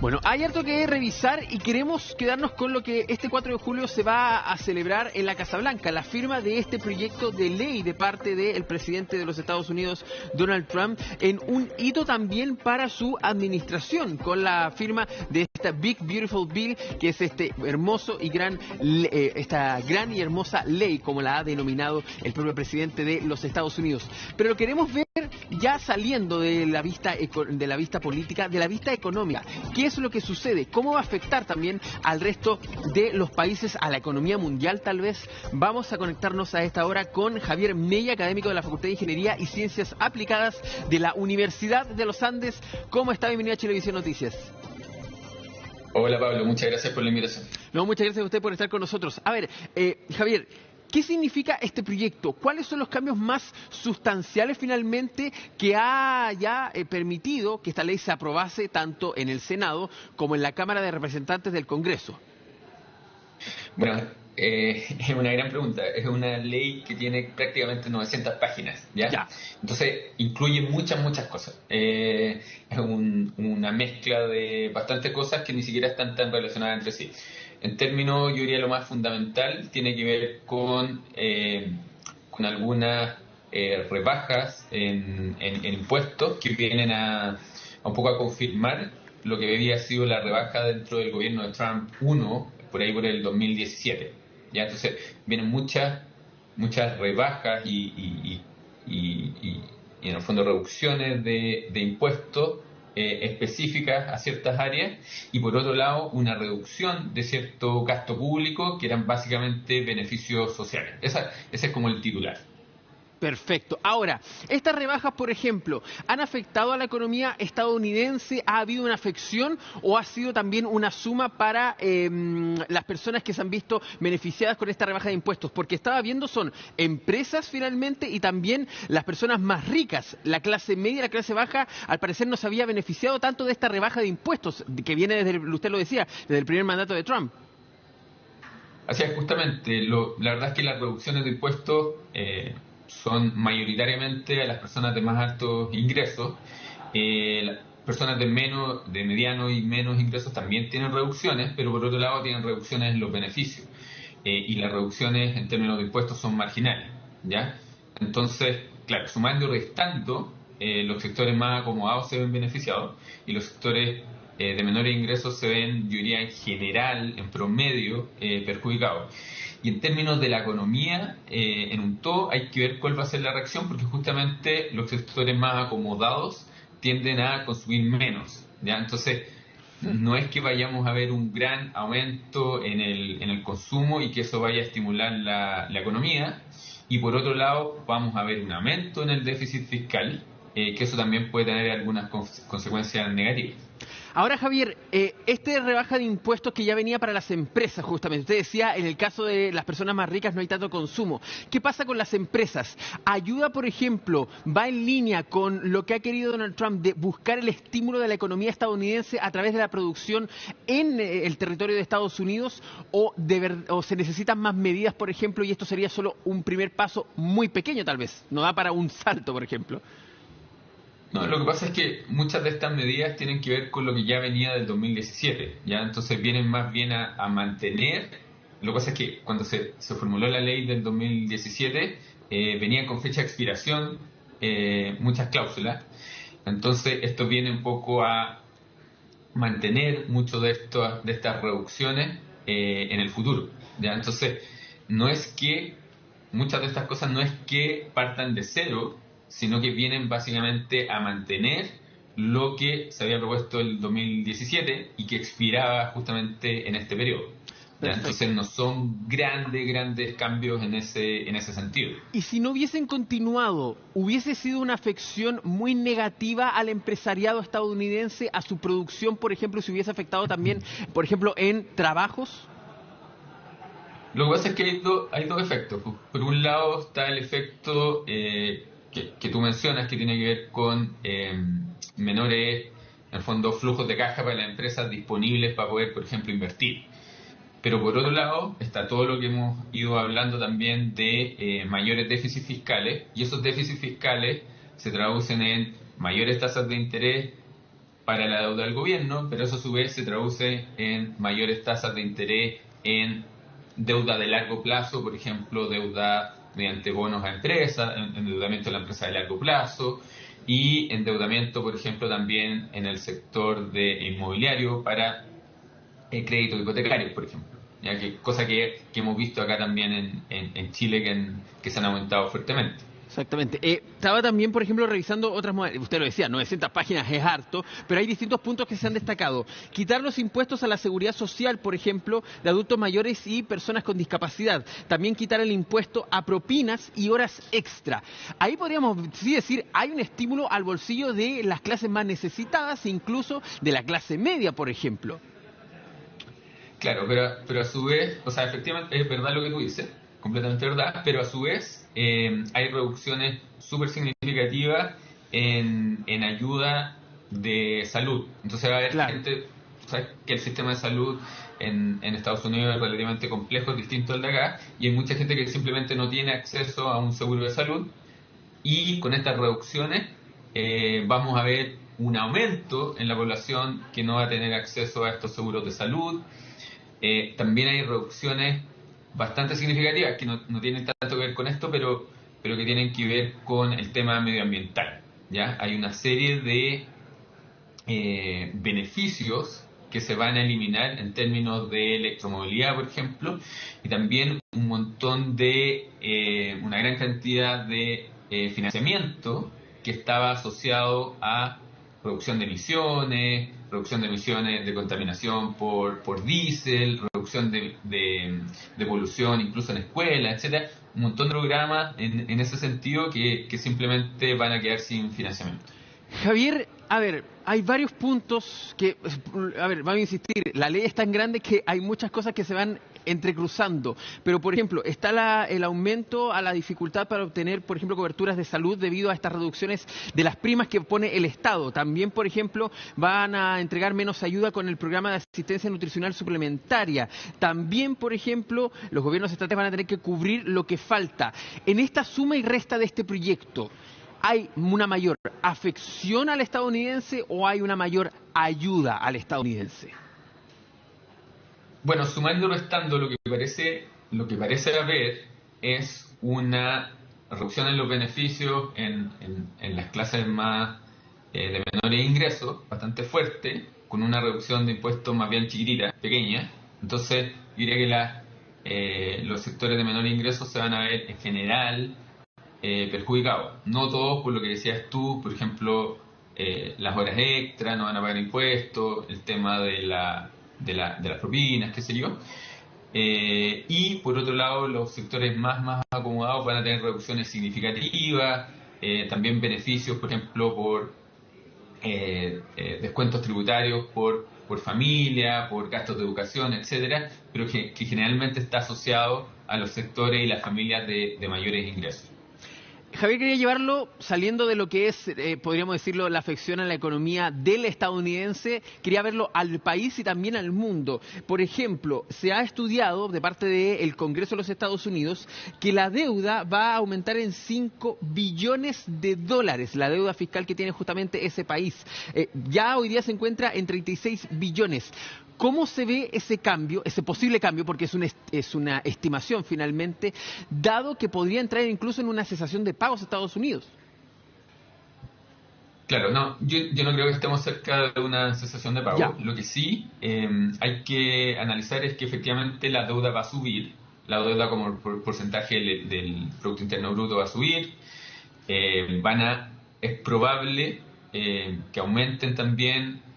Bueno, hay harto que revisar y queremos quedarnos con lo que este 4 de julio se va a celebrar en la Casa Blanca, la firma de este proyecto de ley de parte del presidente de los Estados Unidos, Donald Trump, en un hito también para su administración, con la firma de esta Big Beautiful Bill, que es esta gran y hermosa ley, como la ha denominado el propio presidente de los Estados Unidos. Pero lo queremos ver ya saliendo de la vista política, de la vista económica. ¿Qué es lo que sucede? ¿Cómo va a afectar también al resto de los países, a la economía mundial tal vez? Vamos a conectarnos a esta hora con Javier Mella, académico de la Facultad de Ingeniería y Ciencias Aplicadas de la Universidad de los Andes. ¿Cómo está? Bienvenido a Chilevisión Noticias. Hola Pablo, muchas gracias por la invitación. No, muchas gracias a usted por estar con nosotros. A ver, Javier, ¿qué significa este proyecto? ¿Cuáles son los cambios más sustanciales finalmente que ha ya permitido que esta ley se aprobase tanto en el Senado como en la Cámara de Representantes del Congreso? Bueno, es una gran pregunta. Es una ley que tiene prácticamente 900 páginas, ¿ya? Entonces, incluye muchas cosas. Es una mezcla de bastantes cosas que ni siquiera están tan relacionadas entre sí. En términos, yo diría lo más fundamental tiene que ver con algunas rebajas en impuestos que vienen a un poco a confirmar lo que había sido la rebaja dentro del gobierno de Trump 1, por ahí por el 2017. ¿Ya? Entonces vienen muchas rebajas y en el fondo reducciones de impuestos específicas a ciertas áreas, y por otro lado una reducción de cierto gasto público que eran básicamente beneficios sociales. Ese es como el titular. Perfecto. Ahora, estas rebajas, por ejemplo, ¿han afectado a la economía estadounidense? ¿Ha habido una afección o ha sido también una suma para las personas que se han visto beneficiadas con esta rebaja de impuestos? Porque estaba viendo son empresas finalmente y también las personas más ricas. La clase media y la clase baja, al parecer, no se había beneficiado tanto de esta rebaja de impuestos que viene desde, usted lo decía, desde el primer mandato de Trump. Así es, justamente. La verdad es que las reducciones de impuestos son mayoritariamente a las personas de más altos ingresos. Las personas de mediano y menos ingresos también tienen reducciones, pero por otro lado tienen reducciones en los beneficios. Y las reducciones en términos de impuestos son marginales, ¿ya? Entonces, claro, sumando y restando, los sectores más acomodados se ven beneficiados y los sectores de menores ingresos se ven, yo diría en general, en promedio, perjudicados. Y en términos de la economía, en un todo, hay que ver cuál va a ser la reacción, porque justamente los sectores más acomodados tienden a consumir menos, ¿ya? Entonces, no es que vayamos a ver un gran aumento en el consumo y que eso vaya a estimular la economía, y por otro lado, vamos a ver un aumento en el déficit fiscal, que eso también puede tener algunas consecuencias negativas. Ahora, Javier, esta rebaja de impuestos que ya venía para las empresas, justamente, usted decía, en el caso de las personas más ricas no hay tanto consumo. ¿Qué pasa con las empresas? ¿Ayuda, por ejemplo, va en línea con lo que ha querido Donald Trump de buscar el estímulo de la economía estadounidense a través de la producción en el territorio de Estados Unidos? ¿O se necesitan más medidas, por ejemplo, y esto sería solo un primer paso muy pequeño tal vez? ¿No da para un salto, por ejemplo? No, lo que pasa es que muchas de estas medidas tienen que ver con lo que ya venía del 2017, ¿ya? Entonces vienen más bien a mantener. Lo que pasa es que cuando se formuló la ley del 2017, venía con fecha de expiración muchas cláusulas. Entonces esto viene un poco a mantener mucho de estas reducciones en el futuro, ¿ya? Entonces no es que muchas de estas cosas no es que partan de cero, sino que vienen básicamente a mantener lo que se había propuesto el 2017 y que expiraba justamente en este periodo. ¿Ya? Entonces no son grandes cambios en ese sentido. Y si no hubiesen continuado, ¿hubiese sido una afección muy negativa al empresariado estadounidense, a su producción, por ejemplo, si hubiese afectado también, por ejemplo, en trabajos? Lo que pasa es que hay dos efectos. Por un lado está el efecto que tú mencionas, que tiene que ver con menores, en el fondo, flujos de caja para las empresas disponibles para poder, por ejemplo, invertir. Pero por otro lado está todo lo que hemos ido hablando también de mayores déficits fiscales, y esos déficits fiscales se traducen en mayores tasas de interés para la deuda del gobierno, pero eso a su vez se traduce en mayores tasas de interés en deuda de largo plazo, por ejemplo, deuda mediante bonos a empresas, endeudamiento de la empresa de largo plazo y endeudamiento, por ejemplo, también en el sector de inmobiliario para créditos hipotecarios, por ejemplo. Ya que cosa que hemos visto acá también en Chile que se han aumentado fuertemente. Exactamente. Estaba también, por ejemplo, revisando otras modalidades. Usted lo decía, 900 páginas es harto, pero hay distintos puntos que se han destacado. Quitar los impuestos a la seguridad social, por ejemplo, de adultos mayores y personas con discapacidad. También quitar el impuesto a propinas y horas extra. Ahí podríamos sí decir, hay un estímulo al bolsillo de las clases más necesitadas, incluso de la clase media, por ejemplo. Claro, pero a su vez, o sea, efectivamente es verdad lo que tú dices, completamente verdad, pero a su vez hay reducciones súper significativas en ayuda de salud. Entonces va a haber gente, ¿sabes? Que el sistema de salud en Estados Unidos es relativamente complejo, es distinto al de acá, y hay mucha gente que simplemente no tiene acceso a un seguro de salud, y con estas reducciones vamos a ver un aumento en la población que no va a tener acceso a estos seguros de salud. También hay reducciones bastante significativas que no tienen tanto que ver con esto, pero que tienen que ver con el tema medioambiental. ¿Ya? Hay una serie de beneficios que se van a eliminar en términos de electromovilidad, por ejemplo, y también un montón de, una gran cantidad de financiamiento que estaba asociado a reducción de emisiones de contaminación por diésel, reducción de polución incluso en escuelas, etcétera. Un montón de programas en ese sentido que simplemente van a quedar sin financiamiento. Javier, a ver, hay varios puntos que, a ver, vamos a insistir, la ley es tan grande que hay muchas cosas que se van entrecruzando, pero por ejemplo, está el aumento a la dificultad para obtener, por ejemplo, coberturas de salud debido a estas reducciones de las primas que pone el Estado. También, por ejemplo, van a entregar menos ayuda con el programa de asistencia nutricional suplementaria. También, por ejemplo, los gobiernos estatales van a tener que cubrir lo que falta. En esta suma y resta de este proyecto, ¿hay una mayor afección al estadounidense o hay una mayor ayuda al estadounidense? Bueno, sumando y restando, lo que parece haber es una reducción en los beneficios en las clases más de menores ingresos, bastante fuerte, con una reducción de impuestos más bien chiquitita, pequeña. Entonces, yo diría que los sectores de menores ingresos se van a ver en general perjudicados. No todos, por lo que decías tú, por ejemplo, las horas extras no van a pagar impuestos, el tema de las propinas, qué sé yo. Y por otro lado, los sectores más acomodados van a tener reducciones significativas, también beneficios, por ejemplo, por descuentos tributarios por familia, por gastos de educación, etcétera, pero que generalmente está asociado a los sectores y las familias de mayores ingresos. Javier, quería llevarlo, saliendo de lo que es, podríamos decirlo, la afección a la economía del estadounidense, quería verlo al país y también al mundo. Por ejemplo, se ha estudiado de parte del Congreso de los Estados Unidos que la deuda va a aumentar en 5 billones de dólares, la deuda fiscal que tiene justamente ese país. Ya hoy día se encuentra en 36 billones. ¿Cómo se ve ese cambio, ese posible cambio, porque es una estimación finalmente, dado que podría entrar incluso en una cesación de pagos a Estados Unidos? Claro, no, yo no creo que estemos cerca de una cesación de pagos. Lo que sí hay que analizar es que efectivamente la deuda va a subir, la deuda como porcentaje del Producto Interno Bruto va a subir, es probable que aumenten también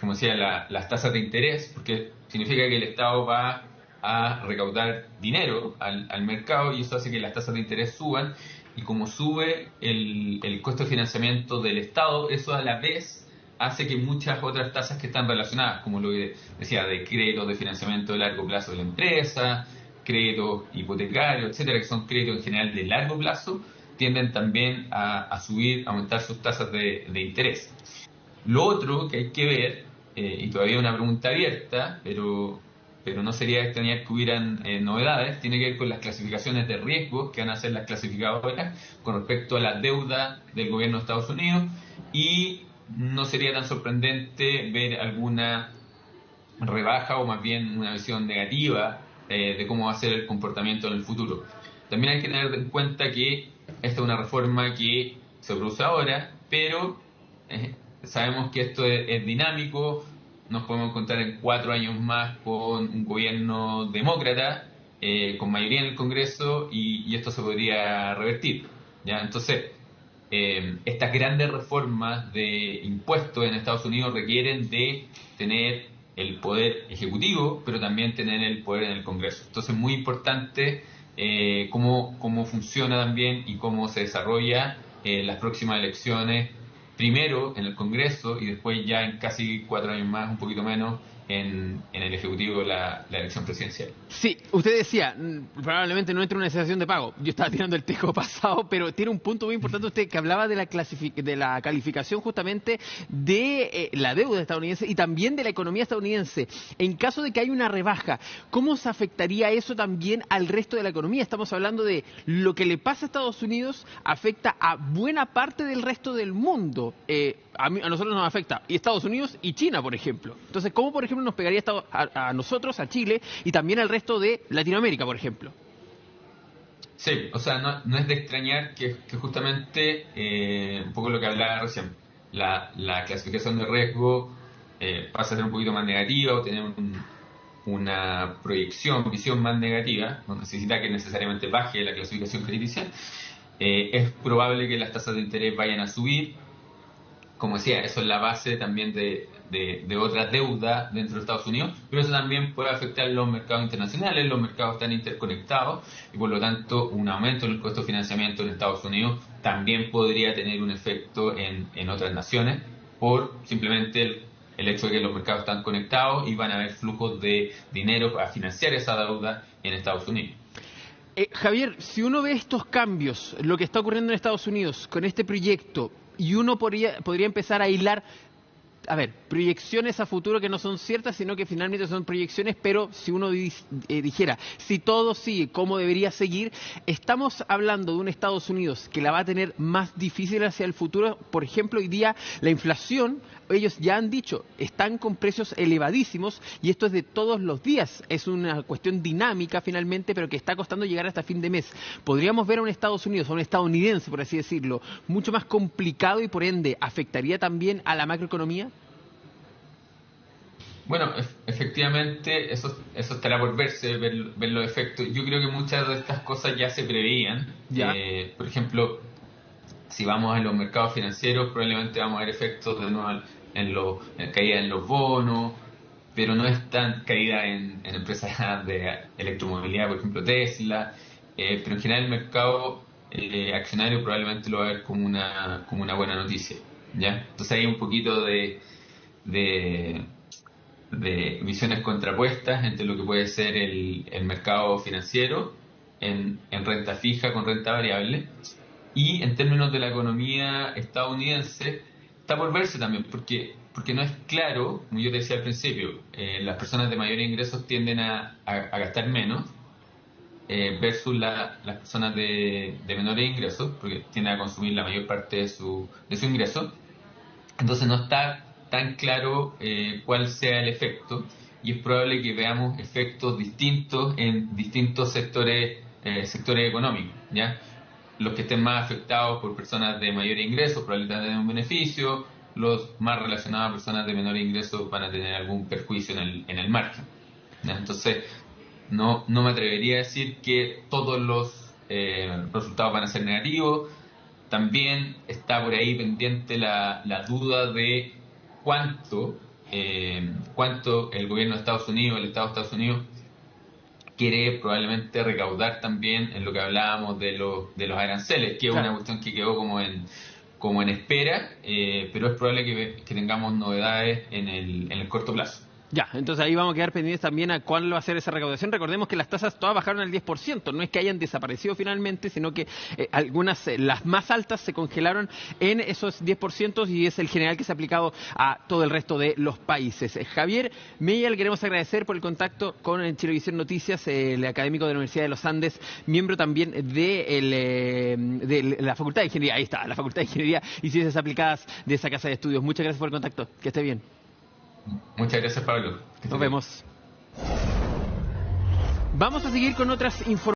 como decía, las tasas de interés, porque significa que el Estado va a recaudar dinero al mercado y eso hace que las tasas de interés suban, y como sube el costo de financiamiento del Estado, eso a la vez hace que muchas otras tasas que están relacionadas, como lo que decía, de créditos de financiamiento de largo plazo de la empresa, créditos hipotecarios, etcétera, que son créditos en general de largo plazo, tienden también a subir, a aumentar sus tasas de interés. Lo otro que hay que ver, y todavía una pregunta abierta, pero no sería extrañar que hubieran novedades, tiene que ver con las clasificaciones de riesgos que van a hacer las clasificadoras con respecto a la deuda del gobierno de Estados Unidos y no sería tan sorprendente ver alguna rebaja o más bien una visión negativa de cómo va a ser el comportamiento en el futuro. También hay que tener en cuenta que esta es una reforma que se produce ahora, pero sabemos que esto es dinámico. Nos podemos encontrar en 4 años más con un gobierno demócrata, con mayoría en el Congreso, y esto se podría revertir, ¿ya? Entonces, estas grandes reformas de impuestos en Estados Unidos requieren de tener el poder ejecutivo, pero también tener el poder en el Congreso. Entonces es muy importante cómo funciona también y cómo se desarrolla las próximas elecciones, primero en el Congreso y después ya en casi 4 años más, un poquito menos, en el Ejecutivo la elección presidencial. Sí, usted decía, probablemente no entre una sesión de pago. Yo estaba tirando el tejo pasado, pero tiene un punto muy importante usted que hablaba de la calificación justamente de la deuda estadounidense y también de la economía estadounidense. En caso de que haya una rebaja, ¿cómo se afectaría eso también al resto de la economía? Estamos hablando de lo que le pasa a Estados Unidos afecta a buena parte del resto del mundo. A nosotros nos afecta y Estados Unidos y China, por ejemplo. Entonces, ¿cómo, por ejemplo, nos pegaría a nosotros, a Chile y también al resto de Latinoamérica, por ejemplo? Sí, o sea, no es de extrañar que justamente, un poco lo que hablaba recién, la clasificación de riesgo pasa a ser un poquito más negativa o tener una visión más negativa, no necesita que necesariamente baje la clasificación crediticia. Es probable que las tasas de interés vayan a subir. Como decía, eso es la base también de otra deuda dentro de Estados Unidos, pero eso también puede afectar los mercados internacionales. Los mercados están interconectados y por lo tanto un aumento en el costo de financiamiento en Estados Unidos también podría tener un efecto en otras naciones por simplemente el hecho de que los mercados están conectados y van a haber flujos de dinero para financiar esa deuda en Estados Unidos. Javier, si uno ve estos cambios, lo que está ocurriendo en Estados Unidos con este proyecto, y uno podría empezar a hilar, proyecciones a futuro que no son ciertas, sino que finalmente son proyecciones, pero si uno dijera, si todo sigue como debería seguir, estamos hablando de un Estados Unidos que la va a tener más difícil hacia el futuro. Por ejemplo, hoy día la inflación, ellos ya han dicho, están con precios elevadísimos y esto es de todos los días. Es una cuestión dinámica finalmente, pero que está costando llegar hasta fin de mes. ¿Podríamos ver a un Estados Unidos, a un estadounidense, por así decirlo, mucho más complicado y por ende afectaría también a la macroeconomía? Bueno, efectivamente, eso estará por verse, ver los efectos. Yo creo que muchas de estas cosas ya se preveían. Por ejemplo, si vamos a los mercados financieros, probablemente vamos a ver efectos de nuevo en caída en los bonos, pero no es tan caída en empresas de electromovilidad, por ejemplo Tesla. Pero en general el mercado accionario probablemente lo va a ver como una buena noticia, ¿ya? Entonces hay un poquito de visiones contrapuestas entre lo que puede ser el mercado financiero en renta fija con renta variable, y en términos de la economía estadounidense está por verse también, porque no es claro, como yo te decía al principio, las personas de mayores ingresos tienden a gastar menos versus las personas de menores ingresos, porque tienden a consumir la mayor parte de su ingreso. Entonces no está tan claro cuál sea el efecto, y es probable que veamos efectos distintos en distintos sectores económicos, ¿ya? Los que estén más afectados por personas de mayor ingreso probablemente van a tener un beneficio, los más relacionados a personas de menor ingreso van a tener algún perjuicio en el margen, ¿ya? Entonces no me atrevería a decir que todos los resultados van a ser negativos. También está por ahí pendiente la duda de cuánto el gobierno de Estados Unidos, el Estado de Estados Unidos, quiere probablemente recaudar también en lo que hablábamos de los aranceles, que es una cuestión que quedó como en espera, pero es probable que tengamos novedades en el corto plazo. Ya, entonces ahí vamos a quedar pendientes también a cuál va a ser esa recaudación. Recordemos que las tasas todas bajaron al 10%, no es que hayan desaparecido finalmente, sino que algunas, las más altas, se congelaron en esos 10% y es el general que se ha aplicado a todo el resto de los países. Javier Mella, le queremos agradecer por el contacto con Chilevisión Noticias, el académico de la Universidad de los Andes, miembro también de la Facultad de Ingeniería, ahí está, la Facultad de Ingeniería y Ciencias Aplicadas de esa casa de estudios. Muchas gracias por el contacto, que esté bien. Muchas gracias, Pablo. Nos vemos. Vamos a seguir con otras informaciones.